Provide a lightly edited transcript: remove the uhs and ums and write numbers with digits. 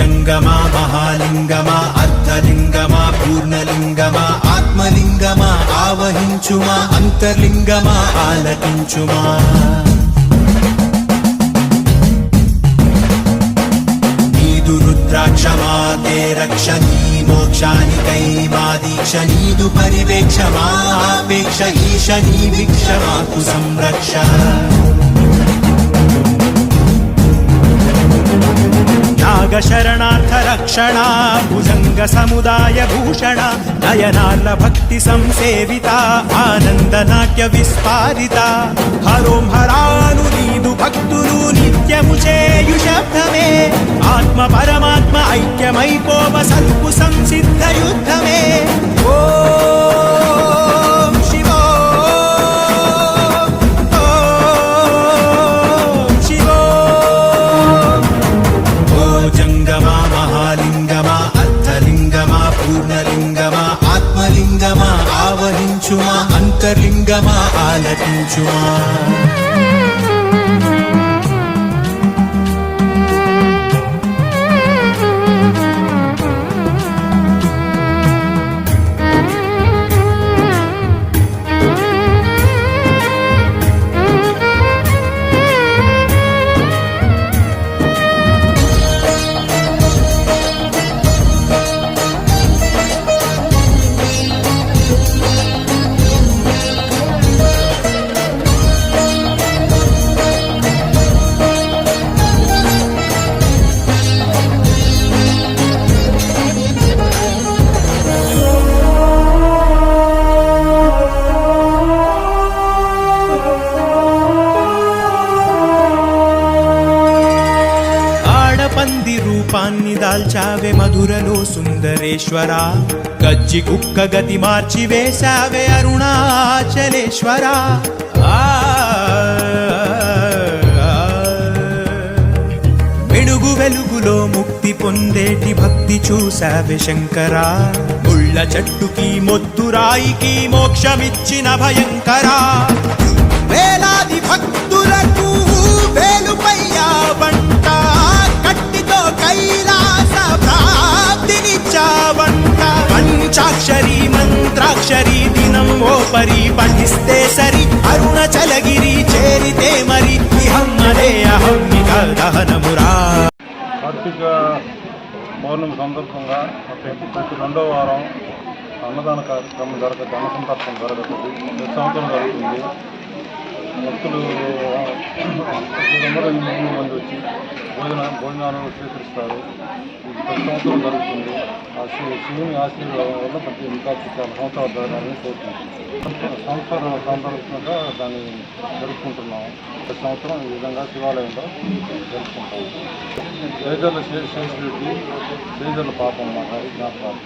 జంగమా మహాలింగమా అర్ధలింగమా పూర్ణలింగమా ఆత్మలింగమా ఆవహించుమా అంతర్లింగమా ఆలకించుమా నీదు రుద్రాక్షమా తే రక్ష నీ మోక్షానికై మా దీక్ష నీదు పరివేక్ష మా ఆపేక్ష ఈశ నీ వీక్ష మాకు సంరక్ష నాగ శరణార్థ రక్షణ భుజంగ సముదాయ భూషణ నయనార్ల భక్తి సంసేవిత ఆనంద నాట్య విస్పారిత హరోం హరాను నీదు భక్తులు నిత్యము చేయు శబ్దమే ఆత్మ పరమాత్మ ఐక్యమైపోవ సద్గు సంసిద్ధ యుద్ధమే ఓ ఆత్మలింగమా ఆవహించుమా అంతర్లింగమా ఆలకించుమా పంది రూపాన్ని దాల్చావే మధురలో సుందరేశ్వర గజ్జి కుక్క గతి మార్చి వేశావే అరుణాచలేశ్వర వెలుగు వెలుగులో ముక్తి పొందేటి భక్తి చూశావే శంకర ముళ్ళ చెట్టుకి మొద్దురాయికి మోక్షమిచ్చిన భయంకర వేలాది భక్తులకు వేలుపయ్యా వంట కట్టితో కైలాస ప్రాప్తినిచ్చావంట పంచాక్షరి మంత్రాక్షరి దినం ఓ పరి పఠిస్తే సరి అరుణాచలగిరి చేరితే మరి ఇహమ్మదే అహమ్మిక దహనమురా. కార్తీక పౌర్ణమి సందర్భంగా ప్రతి రెండో వారం అన్నదాన కార్యక్రమం జరుగుతుంది, అన్న సంతర్పణ జరుగుతుంది, ప్రతి సంవత్సరం జరుగుతుంది. భక్తులు 200 మంది వచ్చి భోజనాలు స్వీకరిస్తారు. ఇది ప్రతి సంవత్సరం జరుగుతుంది. ఆ శివుని ఆశీర్వాదం వల్ల ప్రతి ఇంకా చాలా సంవత్సరాలు జరగాలని కోరుకుంటున్నాం. సంవత్సరం సందర్భంగా దాన్ని జరుపుకుంటున్నాము. ప్రతి సంవత్సరం ఈ విధంగా శివాలయంలో జరుపుకుంటాము. శ్రీజర్ల శేషరెడ్డి, శ్రీజర్ల పాపమ్మ గారి జ్ఞాపకాలు.